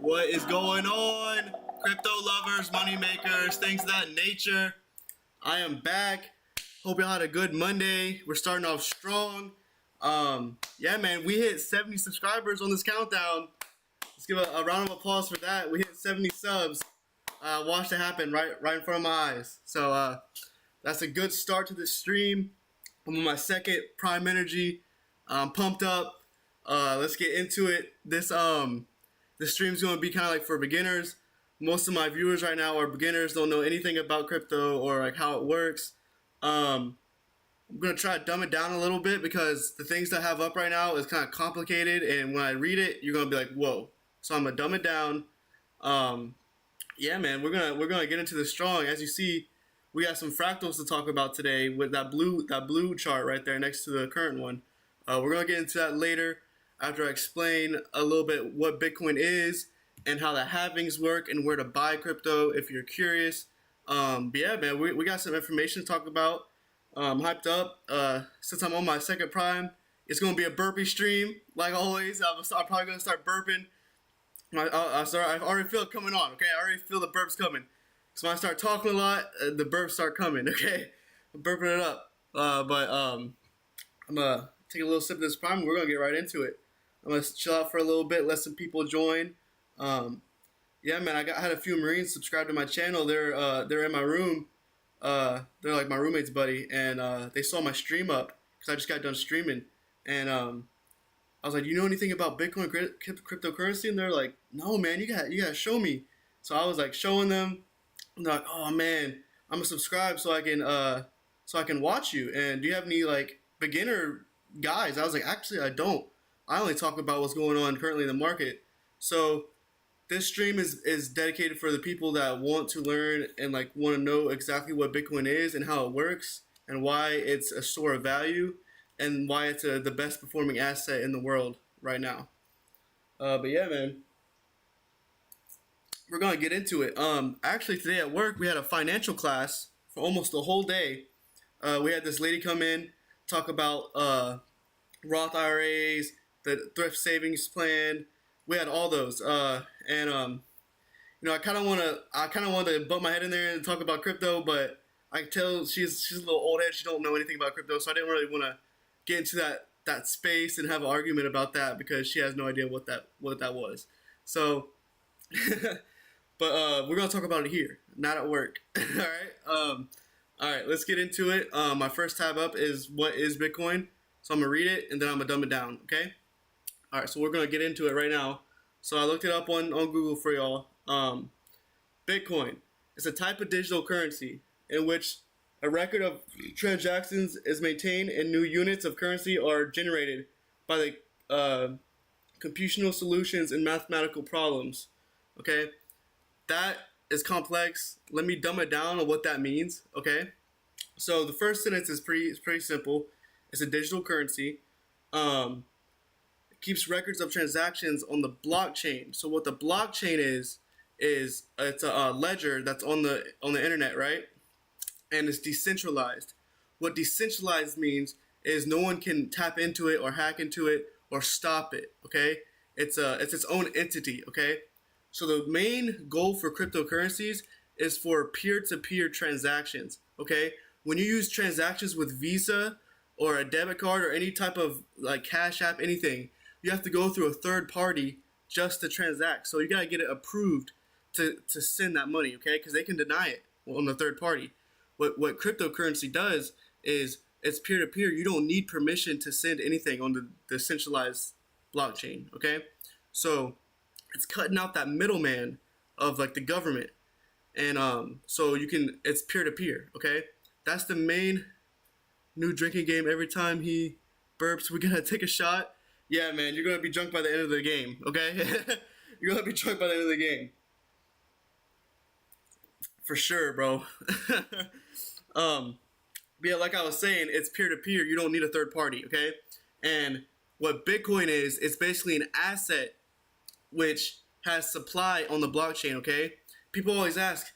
What is going on, crypto lovers, money makers, things of that nature? I am back Hope y'all had a good Monday. We're starting off strong. Yeah, man, we hit 70 subscribers on this countdown. Let's give a round of applause for that. We hit 70 subs. Watched it happen right in front of my eyes. So that's a good start to the stream. I'm on my second Prime Energy. I'm pumped up. Let's get into it. This stream's going to be kind of like for beginners. Most of my viewers right now are beginners, don't know anything about crypto or like how it works. I'm going to try to dumb it down a little bit because the things that I have up right now is kind of complicated, and when I read it, you're going to be like, whoa. So I'm going to dumb it down. Yeah, man, we're gonna get into this strong. As you see, we got some fractals to talk about today with that blue chart right there next to the current one. We're going to get into that later after I explain a little bit what Bitcoin is and how the halvings work and where to buy crypto if you're curious. But yeah, man, we got some information to talk about. I'm hyped up. Since I'm on my second Prime, it's going to be a burpee stream, like always. I'm probably going to start burping. I already feel it coming on, okay? I already feel the burps coming. So when I start talking a lot, the burps start coming, okay? I'm burping it up. I'm going to take a little sip of this Prime, and we're going to get right into it. I'm going to chill out for a little bit, let some people join. Yeah, man, I had a few Marines subscribe to my channel. They're in my room. They're like my roommate's buddy, and they saw my stream up because I just got done streaming. And I was like, you know anything about Bitcoin cryptocurrency? And they're like, no, man, you gotta show me. So I was like showing them. And they're like, oh man, I'm gonna subscribe so I can watch you. And do you have any like beginner guys? I was like, actually, I don't. I only talk about what's going on currently in the market. So this stream is dedicated for the people that want to learn and like want to know exactly what Bitcoin is and how it works and why it's a store of value and why it's the best performing asset in the world right now. But yeah, man, we're gonna get into it. Actually, today at work we had a financial class for almost the whole day. We had this lady come in, talk about Roth IRAs, the thrift savings plan. We had all those, and you know, I kind of want to bump my head in there and talk about crypto, but I can tell she's a little old head. She don't know anything about crypto, so I didn't really want to get into that space and have an argument about that because she has no idea what that was. So, but we're gonna talk about it here, not at work. All right, let's get into it. My first tab up is what is Bitcoin. So I'm gonna read it and then I'm gonna dumb it down. Okay. All right, so we're gonna get into it right now. So I looked it up on Google for y'all. Bitcoin is a type of digital currency in which a record of transactions is maintained and new units of currency are generated by the computational solutions in mathematical problems. Okay, that is complex. Let me dumb it down on what that means. Okay, so the first sentence is pretty simple. It's a digital currency. Keeps records of transactions on the blockchain. So what the blockchain is it's a ledger that's on the internet, right? And it's decentralized. What decentralized means is no one can tap into it or hack into it or stop it. Okay, it's its own entity. Okay, so the main goal for cryptocurrencies is for peer-to-peer transactions. Okay, when you use transactions with Visa or a debit card or any type of like Cash App, anything, you have to go through a third party just to transact. So you gotta get it approved to send that money, okay? Because they can deny it on the third party. What cryptocurrency does is it's peer-to-peer. You don't need permission to send anything on the decentralized blockchain, okay? So it's cutting out that middleman of like the government, and so it's peer-to-peer, okay? That's the main new drinking game. Every time he burps, we gotta take a shot. Yeah, man, you're going to be drunk by the end of the game, okay? You're going to be drunk by the end of the game. For sure, bro. Yeah, like I was saying, it's peer-to-peer. You don't need a third party, okay? And what Bitcoin is, it's basically an asset which has supply on the blockchain, okay? People always ask,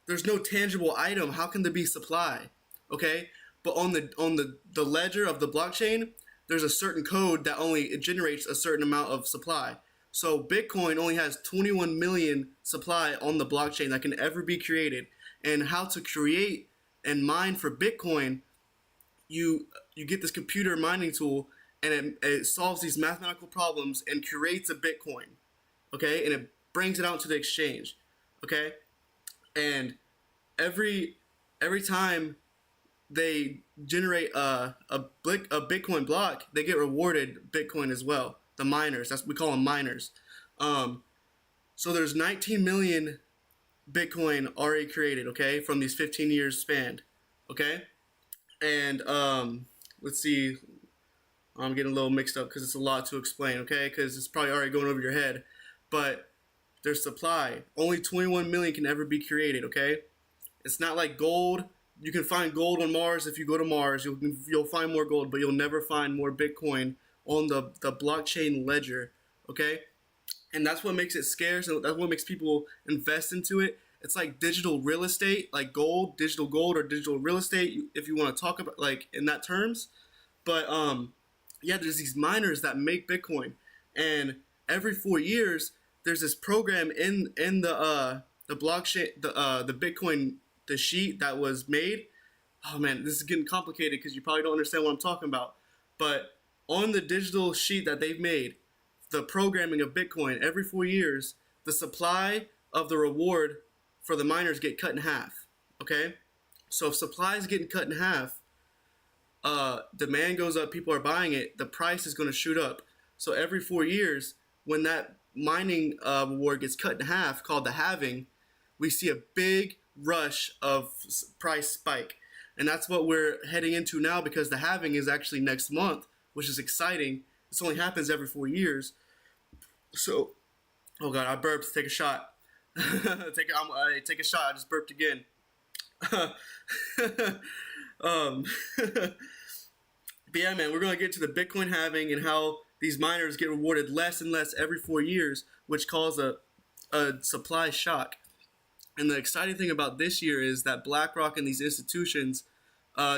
there's no tangible item. How can there be supply, okay? But on the ledger of the blockchain, there's a certain code that only generates a certain amount of supply. So Bitcoin only has 21 million supply on the blockchain that can ever be created. And how to create and mine for Bitcoin you get this computer mining tool, and it solves these mathematical problems and creates a Bitcoin, okay, and it brings it out to the exchange, okay, and every every time they generate a Bitcoin block, they get rewarded Bitcoin as well. The miners, that's we call them miners. Um, so there's 19 million Bitcoin already created, okay, from these 15 years span, okay, and let's see, I'm getting a little mixed up because it's a lot to explain, okay, because it's probably already going over your head, but their supply, only 21 million can ever be created, okay. It's not like gold. You can find gold on Mars. If you go to Mars, you'll find more gold, but you'll never find more Bitcoin on the blockchain ledger, okay? And that's what makes it scarce, and that's what makes people invest into it. It's like digital real estate, like gold, digital gold, or digital real estate, if you want to talk about like in that terms. But yeah, there's these miners that make Bitcoin, and every 4 years there's this program in the blockchain, the Bitcoin, the sheet that was made. Oh man, this is getting complicated because you probably don't understand what I'm talking about. But on the digital sheet that they've made, the programming of Bitcoin, every 4 years, the supply of the reward for the miners get cut in half. Okay, so if supply is getting cut in half, demand goes up, people are buying it, the price is going to shoot up. So every 4 years, when that mining reward gets cut in half, called the halving, we see a big rush of price spike. And that's what we're heading into now, because the halving is actually next month, which is exciting. This only happens every 4 years. So, oh god, I burped. Take a shot. Take a shot. I just burped again. But yeah, man, we're gonna get to the Bitcoin halving and how these miners get rewarded less and less every 4 years, which causes a supply shock. And the exciting thing about this year is that BlackRock and these institutions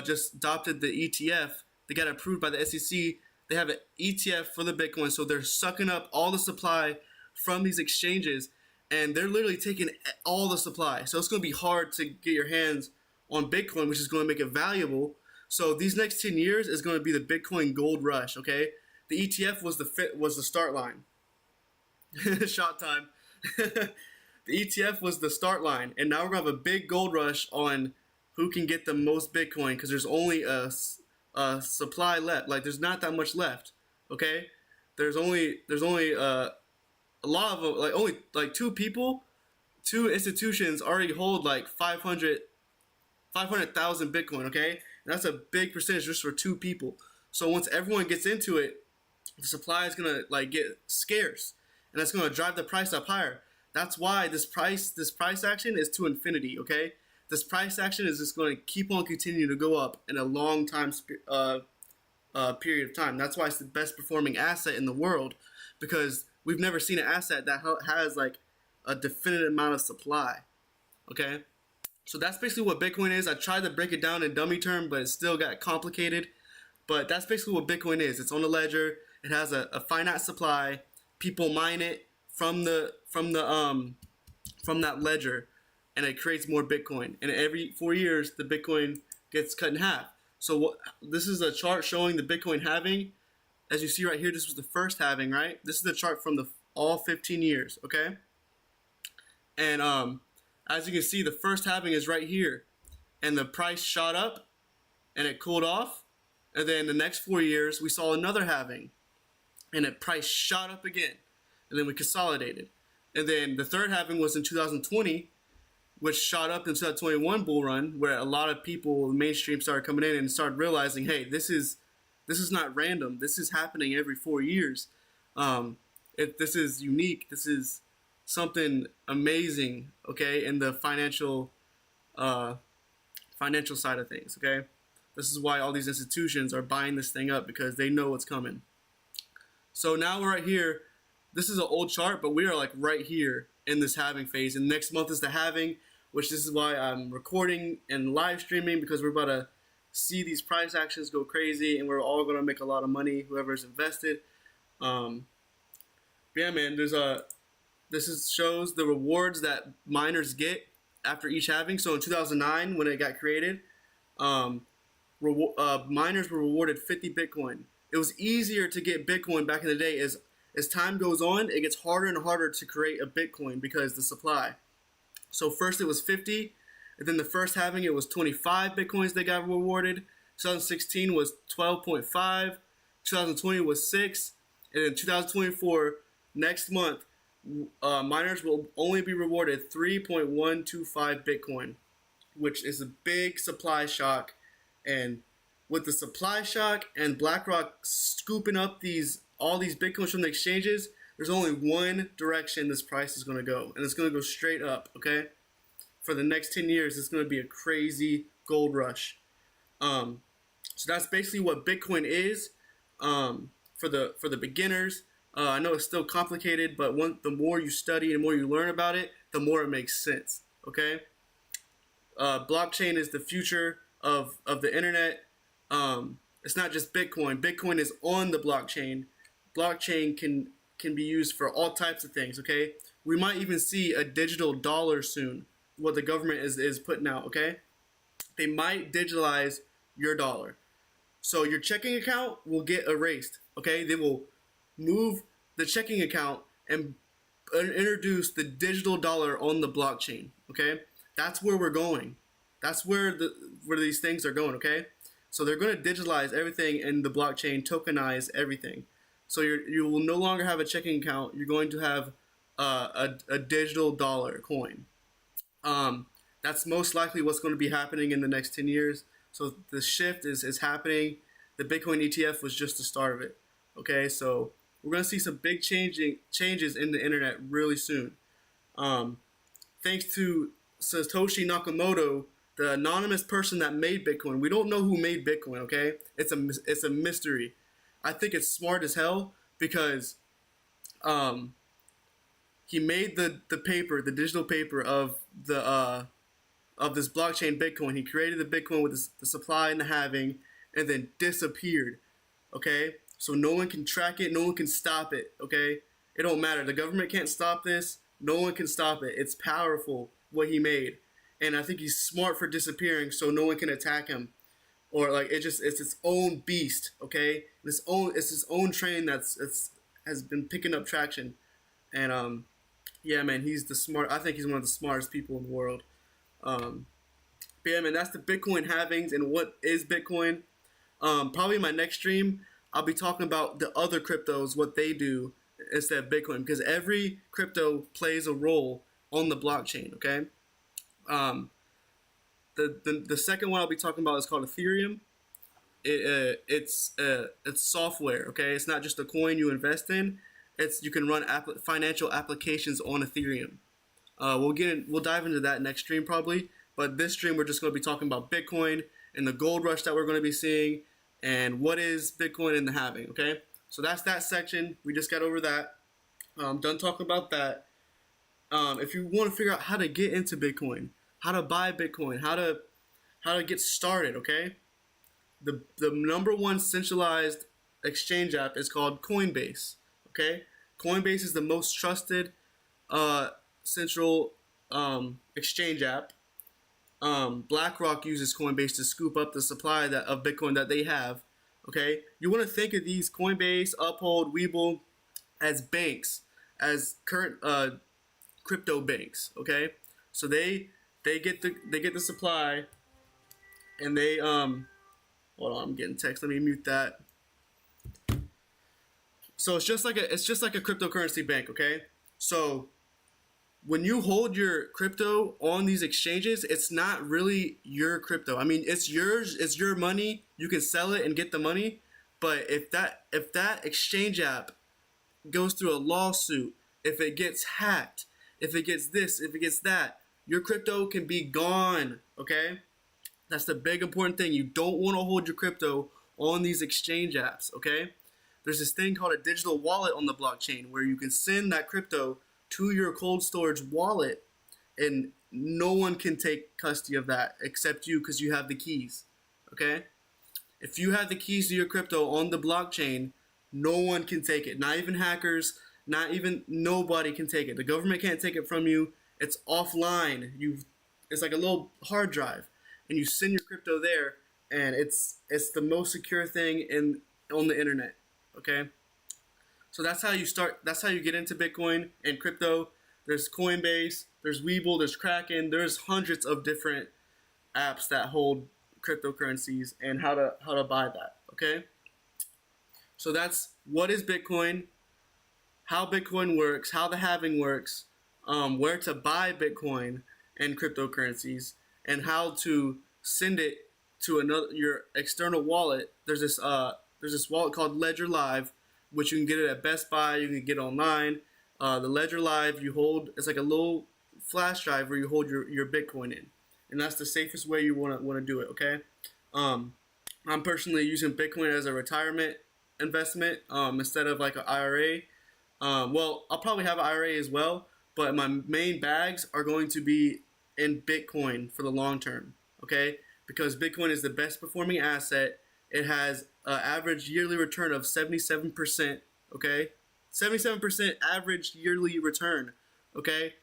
just adopted the ETF. They got approved by the SEC. They have an ETF for the Bitcoin, so they're sucking up all the supply from these exchanges, and they're literally taking all the supply. So it's going to be hard to get your hands on Bitcoin, which is going to make it valuable. So these next 10 years is going to be the Bitcoin gold rush, okay? The ETF was the start line. Shot time. The ETF was the start line, and now we're going to have a big gold rush on who can get the most Bitcoin, because there's only a supply left. Like, there's not that much left, okay? There's only a lot of them, like only like two institutions already hold like 500,000 Bitcoin, okay? And that's a big percentage just for two people. So once everyone gets into it, the supply is gonna like get scarce, and that's gonna drive the price up higher. That's why this price action is to infinity, okay? This price action is just going to keep on continuing to go up in a long time period of time. That's why it's the best performing asset in the world, because we've never seen an asset that has like a definite amount of supply, okay? So that's basically what Bitcoin is. I tried to break it down in dummy term, but it still got complicated. But that's basically what Bitcoin is. It's on the ledger. It has a finite supply. People mine it from that ledger, and it creates more Bitcoin. And every 4 years, the Bitcoin gets cut in half. So this is a chart showing the Bitcoin halving. As you see right here, this was the first halving, right? This is the chart from all 15 years, okay? And as you can see, the first halving is right here, and the price shot up, and it cooled off. And then the next 4 years, we saw another halving, and the price shot up again, and then we consolidated. And then the third halving was in 2020, which shot up in 2021 bull run, where a lot of people, the mainstream, started coming in and started realizing, hey, this is not random. This is happening every 4 years. This is unique. This is something amazing, okay, in the financial side of things, okay? This is why all these institutions are buying this thing up, because they know what's coming. So now we're right here. This is an old chart, but we are like right here in this halving phase. And next month is the halving, which this is why I'm recording and live streaming, because we're about to see these price actions go crazy, and we're all going to make a lot of money, whoever's invested. Yeah, man, shows the rewards that miners get after each halving. So in 2009, when it got created, miners were rewarded 50 Bitcoin. It was easier to get Bitcoin back in the day. As time goes on, it gets harder and harder to create a Bitcoin because the supply. So first it was 50, and then the first halving it was 25 Bitcoins they got rewarded. 2016 was 12.5, 2020 was 6, and in 2024, next month, miners will only be rewarded 3.125 Bitcoin, which is a big supply shock. And with the supply shock and BlackRock scooping up all these Bitcoins from the exchanges, there's only one direction this price is going to go, and it's going to go straight up, okay? For the next 10 years, it's going to be a crazy gold rush. So that's basically what Bitcoin is for the beginners. I know it's still complicated, but the more you study and the more you learn about it, the more it makes sense, okay? Blockchain is the future of the internet. It's not just Bitcoin. Bitcoin is on the blockchain. Blockchain can be used for all types of things, okay? We might even see a digital dollar soon, what the government is putting out, okay? They might digitalize your dollar. So your checking account will get erased, okay? They will move the checking account and introduce the digital dollar on the blockchain, okay? That's where we're going. That's where these things are going, okay? So they're going to digitalize everything in the blockchain, tokenize everything. So you will no longer have a checking account. You're going to have a digital dollar coin. That's most likely what's going to be happening in the next 10 years. So the shift is happening. The Bitcoin ETF was just the start of it. Okay, so we're going to see some big changes in the internet really soon. Thanks to Satoshi Nakamoto, the anonymous person that made Bitcoin. We don't know who made Bitcoin, okay? It's a mystery. I think it's smart as hell because he made the paper, the digital paper of this blockchain Bitcoin. He created the Bitcoin with the supply and the halving, and then disappeared. Okay, so no one can track it, no one can stop it. Okay, it don't matter. The government can't stop this. No one can stop it. It's powerful what he made, and I think he's smart for disappearing, so no one can attack him, or like it's its own beast. Okay, it's its own train has been picking up traction, and yeah, man, I think he's one of the smartest people in the world. But yeah, man, that's the Bitcoin halvings and what is Bitcoin. Probably in my next stream, I'll be talking about the other cryptos, what they do instead of Bitcoin, because every crypto plays a role on the blockchain. Okay. The second one I'll be talking about is called Ethereum. It's software. Okay, it's not just a coin you invest in. You can run financial applications on Ethereum. We'll dive into that next stream probably, but this stream we're just going to be talking about Bitcoin and the gold rush that we're going to be seeing and what is Bitcoin and the halving. Okay, so that's that section. We just got over that. Done talking about that. If you want to figure out how to get into Bitcoin, how to buy Bitcoin, how to get started, okay, the number one centralized exchange app is called Coinbase. Okay, Coinbase is the most trusted central exchange app. BlackRock uses Coinbase to scoop up the supply of Bitcoin that they have. Okay, you want to think of these Coinbase, Uphold, Webull as banks, as current crypto banks. Okay, so they get the supply, and they hold on, I'm getting text. Let me mute that. So it's just like a cryptocurrency bank. Okay, so when you hold your crypto on these exchanges, it's not really your crypto. I mean, it's yours. It's your money. You can sell it and get the money. But if that exchange app goes through a lawsuit, if it gets hacked, if it gets this, if it gets that, your crypto can be gone. Okay, that's the big important thing. You don't want to hold your crypto on these exchange apps. Okay, there's this thing called a digital wallet on the blockchain where you can send that crypto to your cold storage wallet, and no one can take custody of that except you because you have the keys. Okay, if you have the keys to your crypto on the blockchain, no one can take it. Not even hackers, not even nobody can take it. The government can't take it from you. It's offline. It's like a little hard drive, and you send your crypto there, and it's the most secure thing in on the internet. Okay, so that's how you start. That's how you get into Bitcoin and crypto. There's Coinbase, there's Webull, there's Kraken. There's hundreds of different apps that hold cryptocurrencies and how to buy that. Okay, so that's what is Bitcoin, how Bitcoin works, how the halving works, where to buy Bitcoin and cryptocurrencies, and how to send it to another your external wallet. There's this wallet called Ledger Live, which you can get it at Best Buy. You can get it online. The Ledger Live, you hold, it's like a little flash drive where you hold your Bitcoin in, and that's the safest way you want to do it. Okay, I'm personally using Bitcoin as a retirement investment instead of like an IRA. Well, I'll probably have an IRA as well, but my main bags are going to be in Bitcoin for the long term. Okay, because Bitcoin is the best performing asset. It has an average yearly return of 77%. Okay, 77% average yearly return. Okay,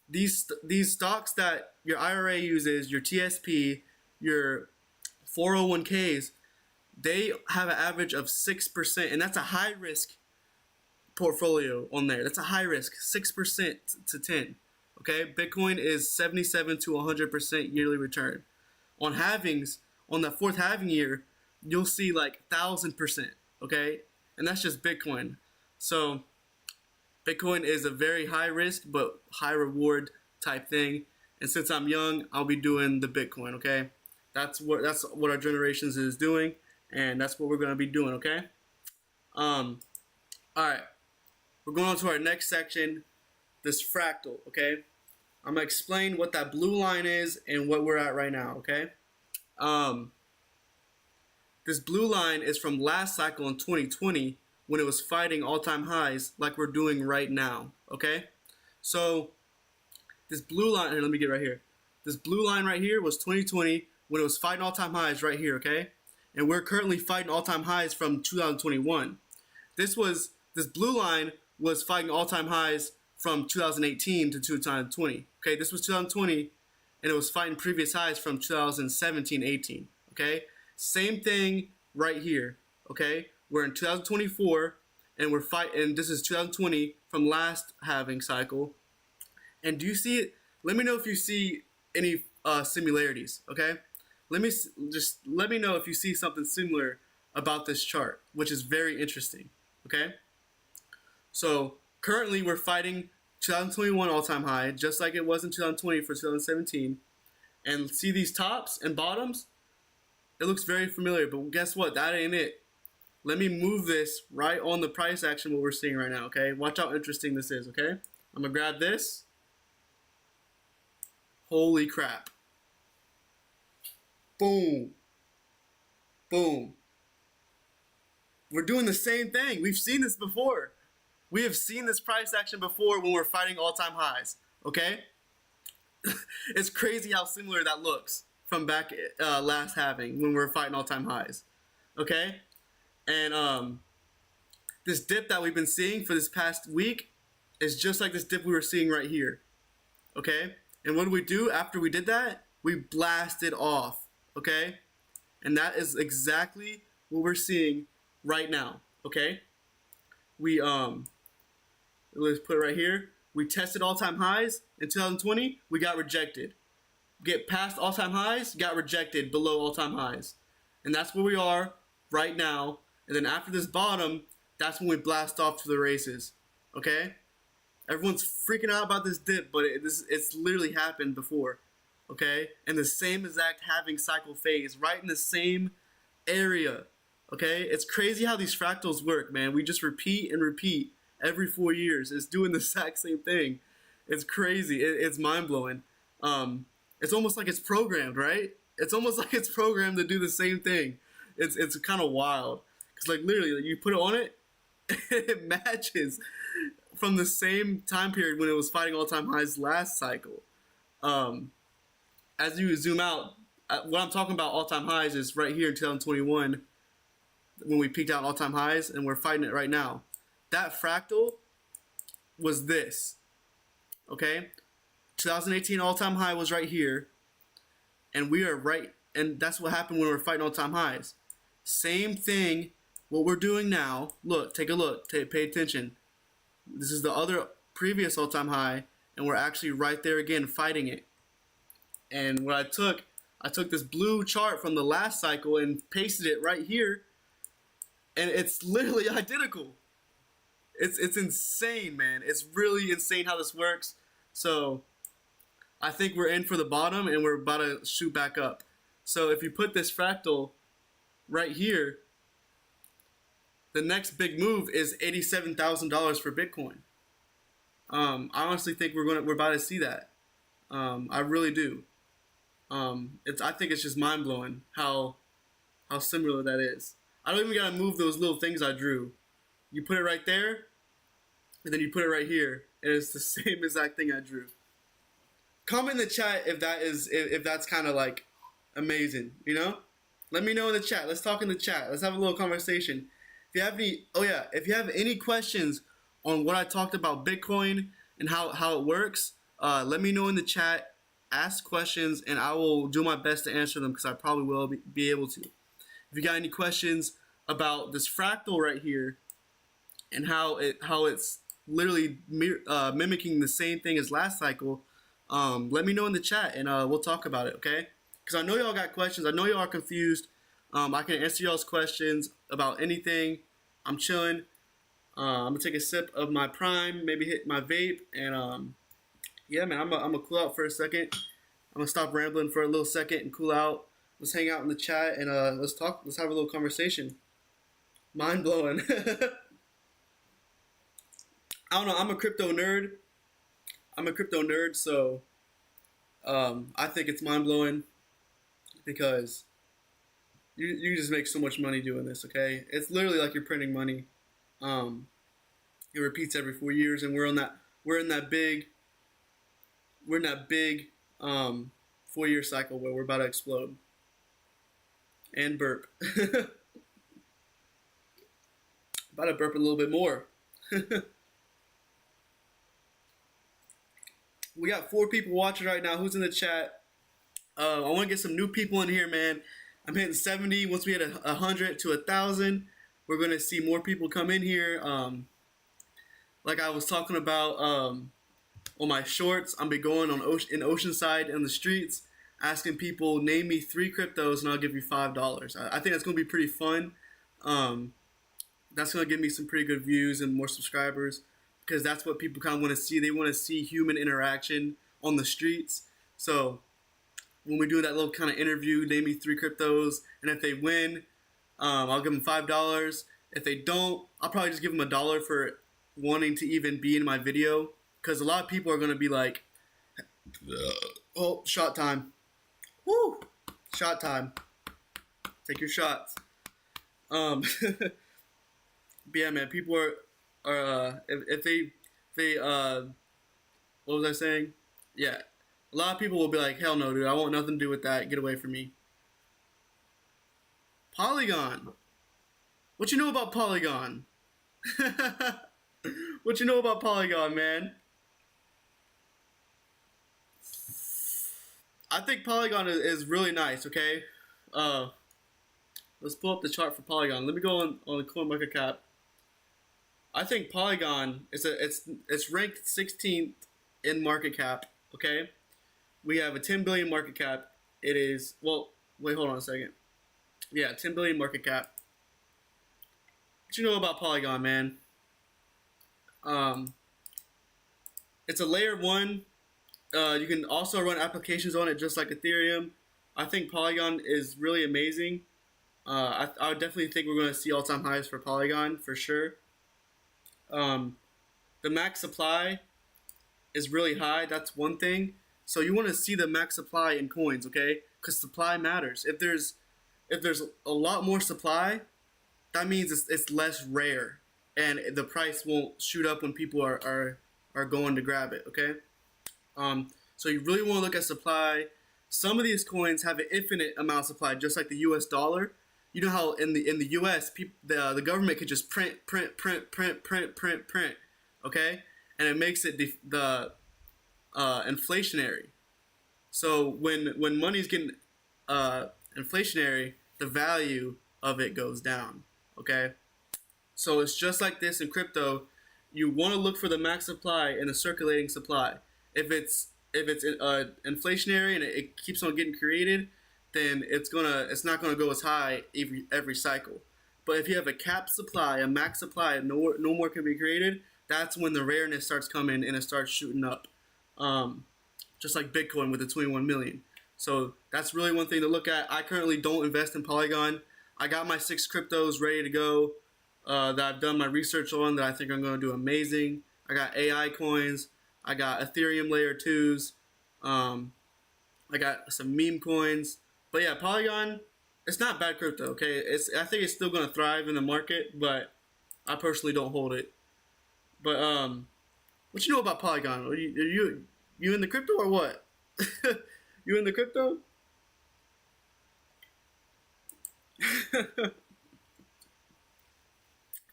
these stocks that your IRA uses, your TSP, your 401ks, they have an average of 6%, and that's a high risk portfolio on there. That's a high risk, 6% to 10. Okay, Bitcoin is 77 to 100% yearly return. On halvings, on the fourth halving year, you'll see like 1,000%. Okay, and that's just Bitcoin. So Bitcoin is a very high risk but high reward type thing. And since I'm young, I'll be doing the Bitcoin. Okay, that's what our generations is doing, and that's what we're gonna be doing. Okay. All right. We're going on to our next section, this fractal. Okay. I'm gonna explain what that blue line is and what we're at right now. Okay. This blue line is from last cycle in 2020 when it was fighting all-time highs like we're doing right now. Okay. So this blue line here, let me get right here. This blue line right here was 2020 when it was fighting all-time highs right here. Okay. And we're currently fighting all-time highs from 2021. This blue line was fighting all-time highs from 2018 to 2020. Okay, this was 2020, and it was fighting previous highs from 2017-18. Okay, same thing right here. Okay, we're in 2024, and we're fighting. And this is 2020 from last halving cycle. And do you see it? Let me know if you see any similarities. Okay, let me know if you see something similar about this chart, which is very interesting. Okay. So currently we're fighting 2021 all-time high, just like it was in 2020 for 2017. And see these tops and bottoms? It looks very familiar, but guess what? That ain't it. Let me move this right on the price action, what we're seeing right now, okay? Watch how interesting this is, okay? I'm gonna grab this. Holy crap. Boom. Boom. We're doing the same thing. We've seen this before. We have seen this price action before when we're fighting all-time highs, okay? It's crazy how similar that looks from back last halving when we were fighting all-time highs, okay? And this dip that we've been seeing for this past week is just like this dip we were seeing right here, okay? And what do we do after we did that? We blasted off, okay? And that is exactly what we're seeing right now, okay? We let's put it right here. We tested all-time highs in 2020. We got rejected. Get past all-time highs, got rejected below all-time highs, and that's where we are right now. And then after this bottom, that's when we blast off to the races. Okay? Everyone's freaking out about this dip, but it's literally happened before. Okay? And the same exact halving cycle phase, right in the same area. Okay? It's crazy how these fractals work, man. We just repeat and repeat every 4 years. It's doing the exact same thing. It's crazy. It's mind-blowing. It's almost like it's programmed, right? It's almost like it's programmed to do the same thing. It's kind of wild. Because, like, literally, you put it on it, it matches from the same time period when it was fighting all-time highs last cycle. As you zoom out, what I'm talking about all-time highs is right here in 2021 when we peaked out all-time highs, and we're fighting it right now. That fractal was this, okay? 2018 all-time high was right here, and we are right And that's what happened when we were fighting all-time highs. Same thing, what we're doing now. Look, take a look, pay attention. This is the other previous all-time high, and we're actually right there again fighting it. And what I took this blue chart from the last cycle and pasted it right here, and it's literally identical. It's insane, man. It's really insane how this works. So I think we're in for the bottom, and we're about to shoot back up. So if you put this fractal right here, the next big move is $87,000 for Bitcoin. I honestly think we're about to see that. I really do. I think it's just mind blowing how similar that is. I don't even gotta move those little things I drew. You put it right there, and then you put it right here, and it's the same exact thing I drew. Comment in the chat if that's kind of like amazing, you know? Let me know in the chat. Let's talk in the chat. Let's have a little conversation. If you have any questions on what I talked about Bitcoin and how it works, let me know in the chat. Ask questions, and I will do my best to answer them because I probably will be able to. If you got any questions about this fractal right here and how it's literally mimicking the same thing as last cycle, let me know in the chat, and we'll talk about it, okay? Because I know y'all got questions. I know y'all are confused. I can answer y'all's questions about anything. I'm chilling. I'm gonna take a sip of my Prime, maybe hit my vape, and yeah, man, I'm gonna cool out for a second. I'm gonna stop rambling for a little second and cool out. Let's hang out in the chat and let's talk. Let's have a little conversation. Mind blowing. I don't know. I'm a crypto nerd. So I think it's mind blowing because you just make so much money doing this. Okay, it's literally like you're printing money. It repeats every 4 years, and we're in that big 4-year cycle where we're about to explode. And burp. About to burp a little bit more. We got 4 people watching right now. Who's in the chat? I want to get some new people in here, man. I'm hitting 70. Once we hit 100 to 1,000, we're going to see more people come in here. Like I was talking about on my shorts, I'm be going in Oceanside in the streets, asking people, name me 3 cryptos and I'll give you $5. I think that's going to be pretty fun. That's going to give me some pretty good views and more subscribers because that's what people kind of want to see. They want to see human interaction on the streets. So when we do that little kind of interview, name me 3 cryptos, and if they win, I'll give them $5. If they don't, I'll probably just give them $1 for wanting to even be in my video because a lot of people are going to be like, oh, shot time. Woo! Shot time. Take your shots. But yeah, man, people are if they what was I saying? Yeah, a lot of people will be like, hell no, dude, I want nothing to do with that. Get away from me. Polygon. What you know about Polygon? What you know about Polygon, man? I think Polygon is really nice, okay? Let's pull up the chart for Polygon. Let me go on CoinMarketCap. I think Polygon it's ranked 16th in market cap, okay? We have a 10 billion market cap. It is, well, wait, hold on a second. Yeah, 10 billion market cap. What you know about Polygon, man? It's a layer 1. You can also run applications on it just like Ethereum. I think Polygon is really amazing. I would definitely think we're going to see all-time highs for Polygon for sure. The max supply is really high. That's one thing. So you want to see the max supply in coins, okay? Because supply matters. If there's a lot more supply, that means it's less rare, and the price won't shoot up when people are going to grab it, okay? So you really want to look at supply. Some of these coins have an infinite amount of supply, just like the U.S. dollar. You know how in the U.S. the government could just print, okay, and it makes it inflationary. So when money's getting inflationary, the value of it goes down. Okay, so it's just like this in crypto. You want to look for the max supply and the circulating supply. If it's inflationary and it keeps on getting created, then it's not gonna go as high every cycle. But if you have a cap supply, a max supply, no more can be created. That's when the rareness starts coming and it starts shooting up. Um, just like Bitcoin with the 21 million. So that's really one thing to look at. I currently don't invest in Polygon. I got my 6 cryptos ready to go that I've done my research on that I think I'm going to do amazing. I got AI coins. I got Ethereum layer 2s. I got some meme coins. But yeah, Polygon, it's not bad crypto, okay? I think it's still going to thrive in the market, but I personally don't hold it. But what you know about Polygon? Are you in the crypto or what? You in the crypto?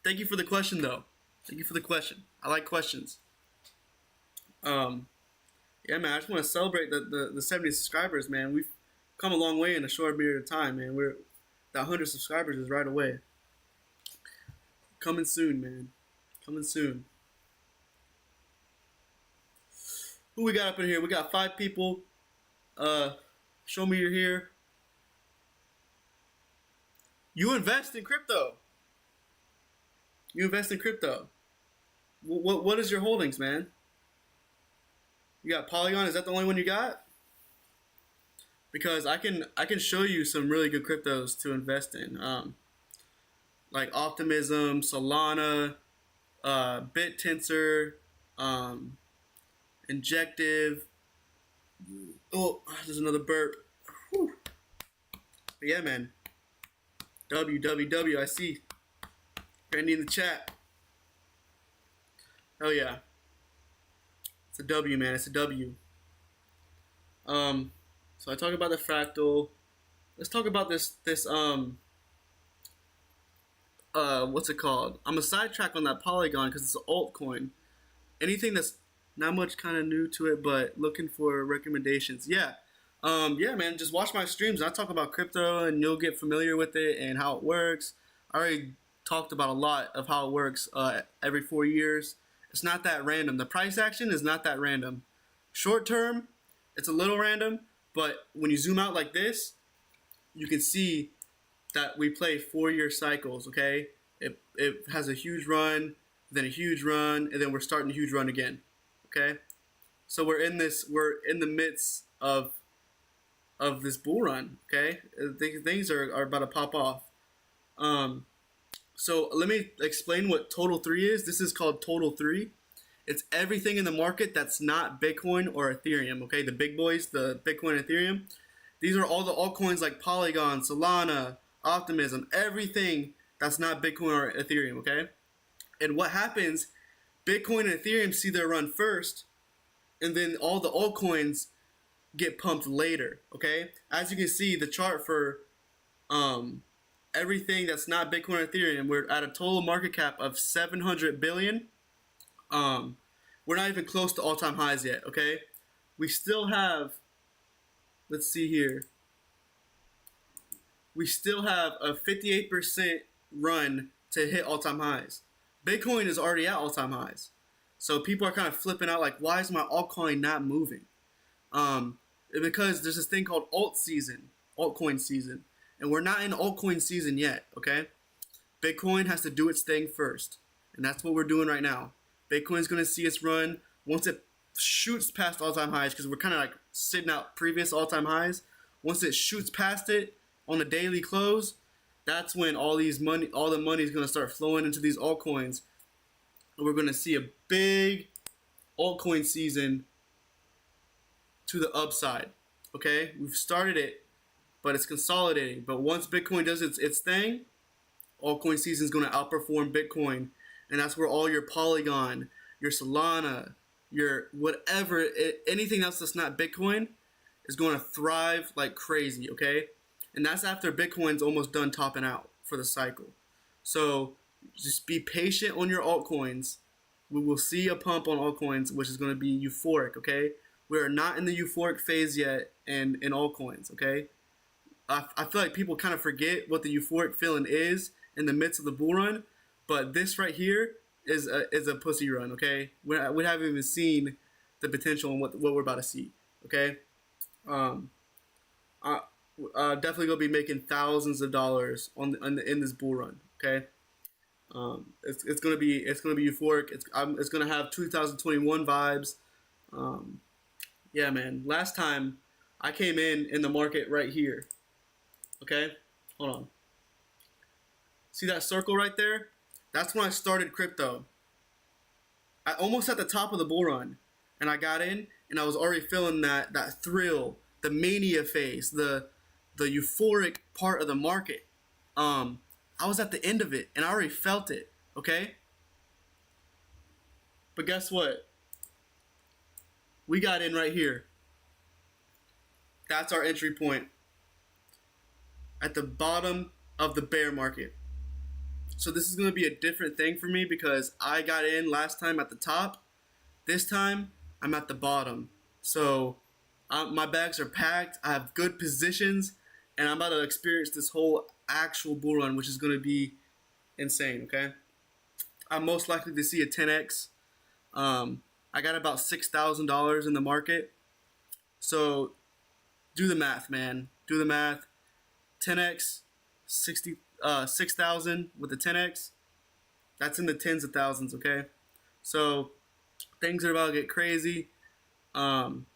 Thank you for the question, though. Thank you for the question. I like questions. Um, yeah, man. I just want to celebrate the 70 subscribers, man. We've come a long way in a short period of time, man. That 100 subscribers is right away. Coming soon, man. Coming soon. Who we got up in here? We got 5 people. Show me you're here. You invest in crypto. You invest in crypto. What is your holdings, man? You got Polygon. Is that the only one you got? Because I can show you some really good cryptos to invest in. Like Optimism, Solana, BitTensor, Injective. Oh, there's another burp. Whew. But yeah, man. WWW. I see. Randy in the chat. Hell yeah. It's a W, man. It's a W. So I talk about the fractal. Let's talk about this what's it called? I'm a sidetrack on that Polygon because it's an altcoin. Anything that's not much kind of new to it, but looking for recommendations. Yeah. Yeah, man, just watch my streams. I talk about crypto and you'll get familiar with it and how it works. I already talked about a lot of how it works every 4 years. It's not that random. The price action is not that random. Short term, it's a little random, but when you zoom out like this, you can see that we play 4-year cycles, okay? It has a huge run, then a huge run, and then we're starting a huge run again, okay? So we're in the midst of this bull run, okay? Things are about to pop off. So let me explain what Total 3 is. This is called Total 3. It's everything in the market that's not Bitcoin or Ethereum, okay? The big boys, the Bitcoin and Ethereum. These are all the altcoins like Polygon, Solana, Optimism, everything that's not Bitcoin or Ethereum, okay? And what happens, Bitcoin and Ethereum see their run first, and then all the altcoins get pumped later, okay? As you can see, the chart for everything that's not Bitcoin or Ethereum, we're at a total market cap of 700 billion. We're not even close to all-time highs yet, okay? We still have, let's see here. We still have a 58% run to hit all-time highs. Bitcoin is already at all-time highs. So people are kind of flipping out like, why is my altcoin not moving? Because there's this thing called altcoin season. And we're not in altcoin season yet, okay? Bitcoin has to do its thing first. And that's what we're doing right now. Bitcoin's going to see its run. Once it shoots past all-time highs, because we're kind of like sitting out previous all-time highs. Once it shoots past it on the daily close, that's when all the money is going to start flowing into these altcoins. And we're going to see a big altcoin season to the upside, okay? We've started it, but it's consolidating. But once Bitcoin does its thing, altcoin season is going to outperform Bitcoin. And that's where all your Polygon, your Solana, your whatever, anything else that's not Bitcoin is going to thrive like crazy, okay? And that's after Bitcoin's almost done topping out for the cycle. So just be patient on your altcoins. We will see a pump on altcoins, which is going to be euphoric, okay? We are not in the euphoric phase yet in altcoins, okay? I feel like people kind of forget what the euphoric feeling is in the midst of the bull run, but this right here is a pussy run. Okay, we haven't even seen the potential in what we're about to see. Okay, um, I definitely gonna be making thousands of dollars in this bull run. Okay, it's gonna be euphoric. It's gonna have 2021 vibes. Um, yeah, man. Last time I came in the market right here. Okay, hold on. See that circle right there? That's when I started crypto. I almost at the top of the bull run, and I got in, and I was already feeling that thrill, the mania phase, the euphoric part of the market. Um, I was at the end of it, and I already felt it. Okay, but guess what? We got in right here. That's our entry point at the bottom of the bear market. So this is going to be a different thing for me because I got in last time at the top. This time I'm at the bottom. So my bags are packed. I have good positions, and I'm about to experience this whole actual bull run, which is going to be insane. Okay, I'm most likely to see a 10x. I got about $6,000 in the market. So do the math, man. Do the math. 10x, 6,000 with the 10x. That's in the tens of thousands. Okay, so things are about to get crazy. Um,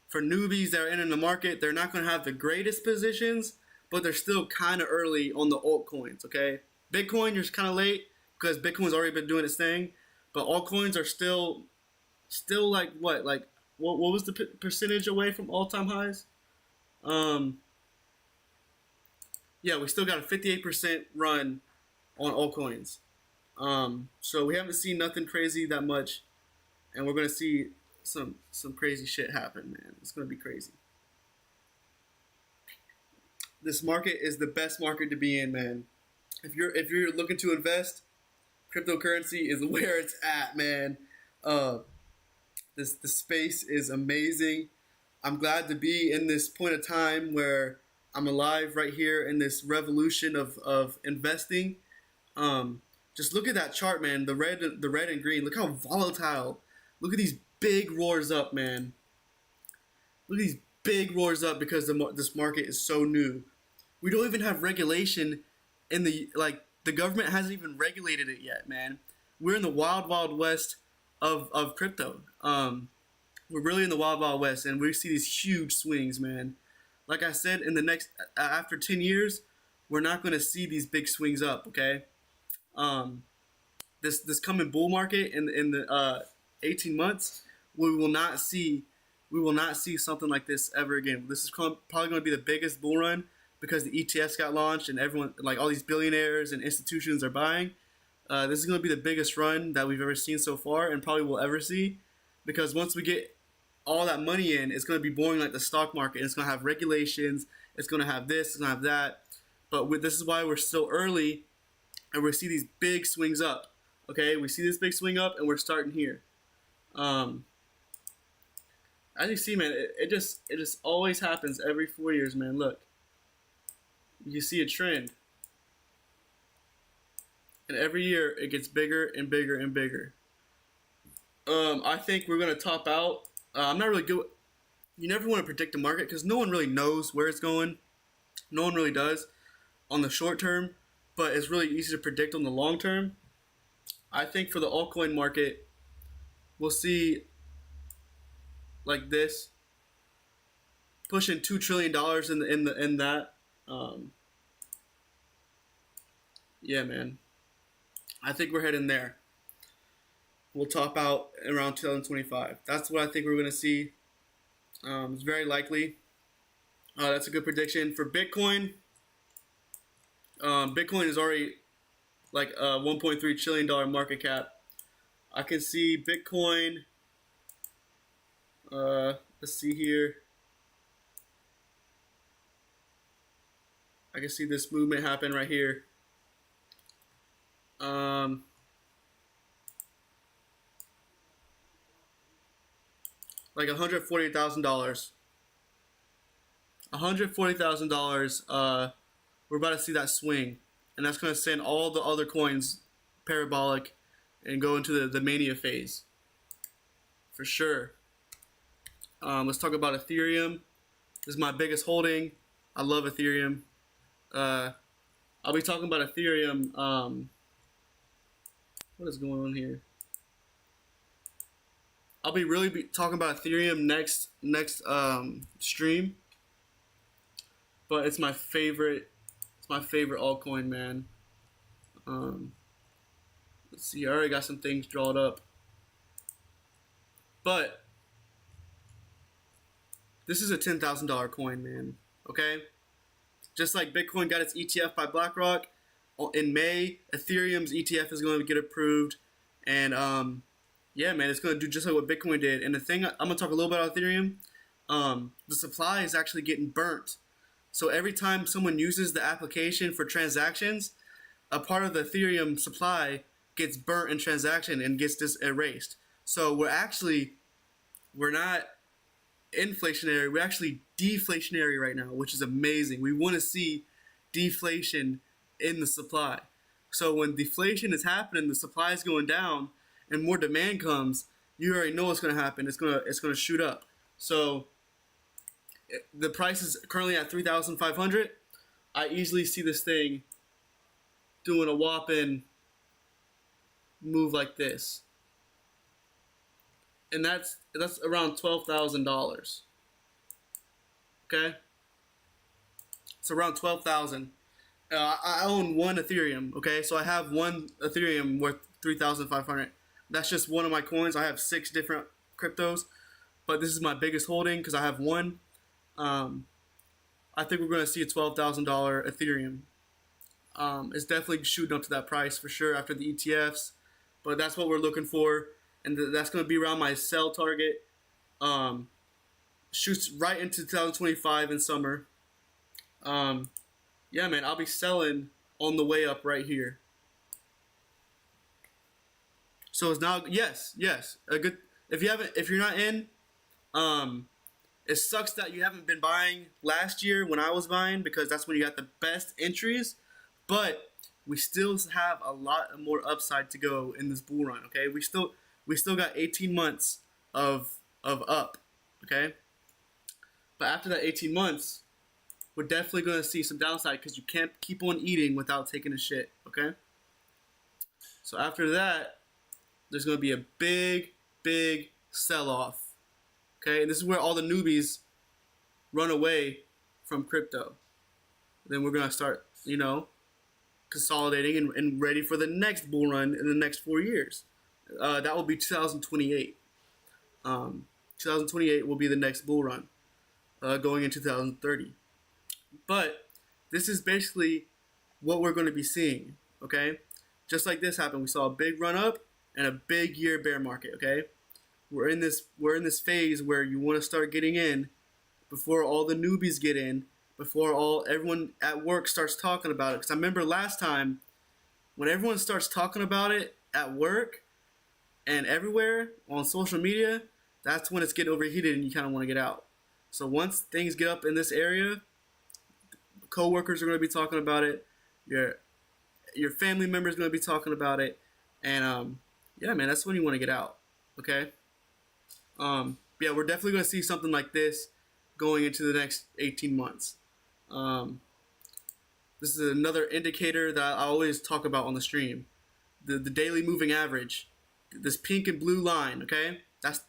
for newbies that are in the market, they're not going to have the greatest positions, but they're still kind of early on the altcoins. Okay, Bitcoin, you're kind of late because Bitcoin's already been doing its thing, but altcoins are still like what was the percentage away from all time highs? Um, yeah, we still got a 58% run on altcoins. So we haven't seen nothing crazy that much, and we're gonna see some crazy shit happen, man. It's gonna be crazy. This market is the best market to be in, man. If you're looking to invest, cryptocurrency is where it's at, man. Uh, the space is amazing. I'm glad to be in this point of time where I'm alive right here in this revolution of investing. Just look at that chart, man. The red and green. Look how volatile. Look at these big roars up, man. Look at these big roars up because this market is so new. We don't even have regulation in the government hasn't even regulated it yet, man. We're in the wild west of crypto. We're really in the wild west, and we see these huge swings, man. Like I said, in the next after 10 years, we're not going to see these big swings up. Okay, um, this coming bull market in the 18 months, we will not see something like this ever again. This is probably going to be the biggest bull run because the ETFs got launched and everyone, like all these billionaires and institutions are buying. This is going to be the biggest run that we've ever seen so far and probably will ever see, because once we get all that money in, it's going to be boring like the stock market. It's going to have regulations. It's going to have this. It's going to have that. But this is why we're still early, and we see these big swings up. Okay, we see this big swing up, and we're starting here. As you see, man, it just always happens every 4 years, man. Look, you see a trend, and every year it gets bigger and bigger and bigger. I think we're gonna top out. I'm not really good. You never want to predict the market because no one really knows where it's going. No one really does on the short term, but it's really easy to predict on the long term. I think for the altcoin market, we'll see like this pushing $2 trillion in that. Um, yeah, man. I think we're heading there. We'll top out around 2025. That's what I think we're going to see. It's very likely. That's a good prediction for Bitcoin. Bitcoin is already like a $1.3 trillion market cap. I can see Bitcoin. Let's see here. I can see this movement happen right here. Like $140,000. $140,000. We're about to see that swing, and that's going to send all the other coins parabolic and go into the mania phase for sure. Let's talk about Ethereum. This is my biggest holding. I love Ethereum. Uh, I'll be talking about Ethereum. What is going on here? I'll be talking about Ethereum next stream. But it's my favorite. It's my favorite altcoin, man. Let's see. I already got some things drawn up. But this is a $10,000 coin, man. Okay? Just like Bitcoin got its ETF by BlackRock, in May, Ethereum's ETF is going to get approved. And yeah, man, it's going to do just like what Bitcoin did. And the thing, I'm going to talk a little bit about Ethereum. The supply is actually getting burnt. So every time someone uses the application for transactions, a part of the Ethereum supply gets burnt in transaction and gets erased. So we're not inflationary, we're actually deflationary right now, which is amazing. We want to see deflation in the supply. So when deflation is happening, the supply is going down, and more demand comes. You already know what's going to happen. It's going to shoot up. So the price is currently at 3,500. I easily see this thing doing a whopping move like this, and that's around $12,000. Okay, it's around 12,000. I own one Ethereum. Okay, so I have one Ethereum worth 3,500. That's just one of my coins. I have 6 different cryptos, but this is my biggest holding because I have one. I think we're going to see a $12,000 Ethereum. It's definitely shooting up to that price for sure after the ETFs, but that's what we're looking for, and that's going to be around my sell target. Shoots right into 2025 in summer. Yeah, man, I'll be selling on the way up right here. So it's now, yes, a good. If you're not in, it sucks that you haven't been buying last year when I was buying, because that's when you got the best entries. But we still have a lot more upside to go in this bull run. Okay, we still got 18 months of up. Okay, but after that 18 months, we're definitely going to see some downside because you can't keep on eating without taking a shit. Okay, so after that, there's going to be a big sell off. Okay, and this is where all the newbies run away from crypto. Then we're gonna start, consolidating and ready for the next bull run in the next 4 years. That will be 2028. 2028 will be the next bull run, going in 2030. But this is basically what we're going to be seeing. Okay, just like this happened, we saw a big run up and a big year bear market. Okay. We're in this phase where you want to start getting in before all the newbies get in, before everyone at work starts talking about it. Because I remember last time, when everyone starts talking about it at work and everywhere on social media, that's when it's getting overheated and you kind of want to get out. So once things get up in this area, coworkers are going to be talking about it. Your family members are going to be talking about it, and yeah, man, that's when you want to get out. Okay. Yeah, we're definitely going to see something like this going into the next 18 months. This is another indicator that I always talk about on the stream. The daily moving average. This pink and blue line, okay?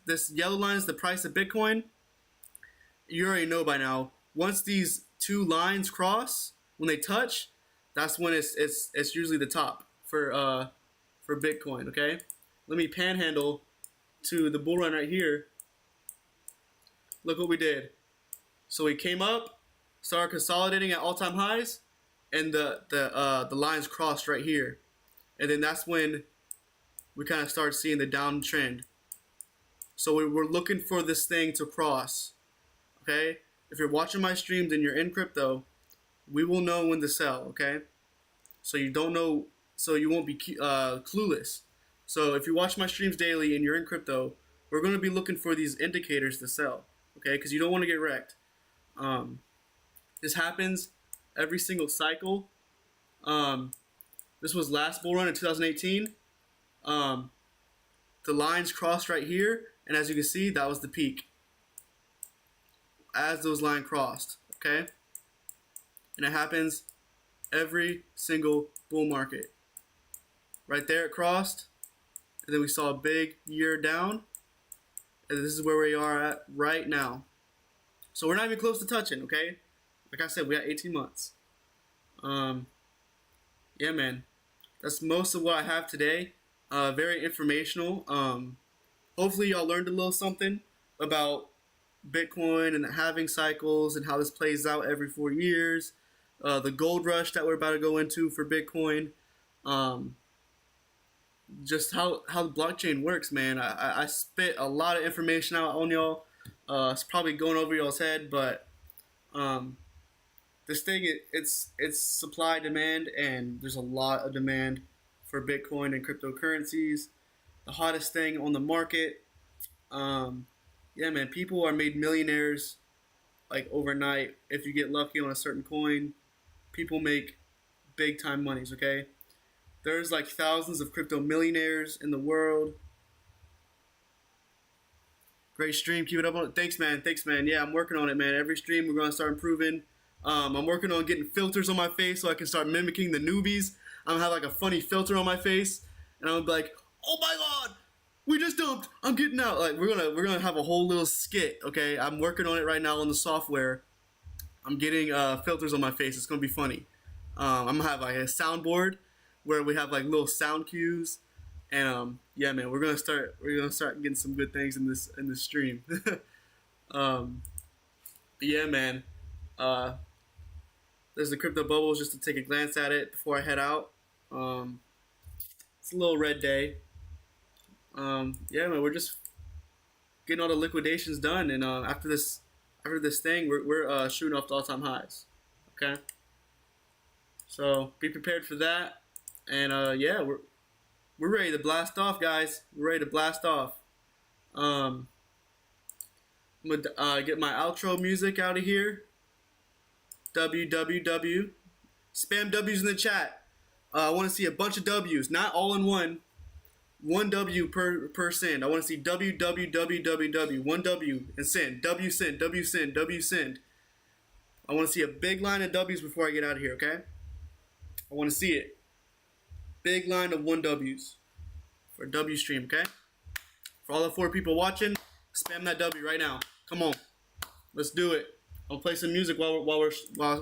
This yellow line is the price of Bitcoin. You already know by now. Once these two lines cross, when they touch, that's when it's usually the top for Bitcoin, okay? Let me panhandle to the bull run right here. Look what we did. So we came up, started consolidating at all-time highs, and the lines crossed right here. And then that's when we kind of start seeing the downtrend. So we're looking for this thing to cross. Okay? If you're watching my streams and you're in crypto, we will know when to sell, okay? So you don't know, so you won't be clueless. So if you watch my streams daily and you're in crypto, we're going to be looking for these indicators to sell, okay? Because you don't want to get wrecked. This happens every single cycle. Um, this was last bull run in 2018. Um, the lines crossed right here, and as you can see, that was the peak. As those lines crossed, okay? And it happens every single bull market. Right there it crossed, and then we saw a big year down, and this is where we are at right now. So we're not even close to touching, okay? Like I said, we got 18 months. Yeah, man. That's most of what I have today. Very informational. Hopefully y'all learned a little something about Bitcoin and the halving cycles and how this plays out every 4 years. The gold rush that we're about to go into for Bitcoin. Just how the blockchain works, man. I spit a lot of information out on y'all. It's probably going over y'all's head, but this thing, it's supply demand, and there's a lot of demand for Bitcoin and cryptocurrencies. The hottest thing on the market. Yeah, man, people are made millionaires like overnight if you get lucky on a certain coin. People make big time monies, okay? There's like thousands of crypto millionaires in the world. Great stream. Keep it up on it. Thanks, man. Thanks, man. Yeah, I'm working on it, man. Every stream we're going to start improving. I'm working on getting filters on my face so I can start mimicking the newbies. I'm going to have like a funny filter on my face. And I'm going to be like, oh my God, we just dumped. I'm getting out. Like we're gonna have a whole little skit, okay? I'm working on it right now on the software. I'm getting filters on my face. It's going to be funny. I'm going to have like a soundboard where we have like little sound cues. And yeah, man, we're gonna start getting some good things in this stream. Yeah, man. There's the crypto bubbles just to take a glance at it before I head out. It's a little red day. Yeah, man, we're just getting all the liquidations done, and after this thing, we're shooting off to all-time highs. Okay. So be prepared for that, and yeah, we're ready to blast off, guys. We're ready to blast off. I'm gonna get my outro music out of here. www. Spam W's in the chat. I want to see a bunch of W's, not all in one. One W per send. I want to see www. One W and send. W send. W send. W send. I want to see a big line of W's before I get out of here. Okay. I want to see it. Big line of 1Ws for W stream, okay? For all the 4 people watching, spam that W right now. Come on, let's do it. I'll play some music while I want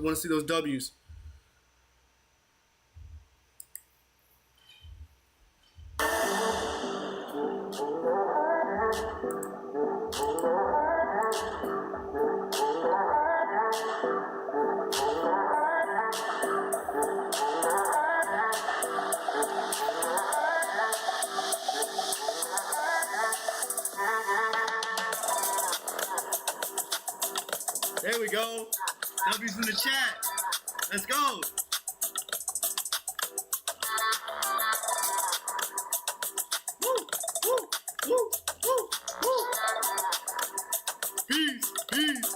to see those W's. There we go. W's in the chat. Let's go. Woo, woo, woo, woo, woo. Peace, peace.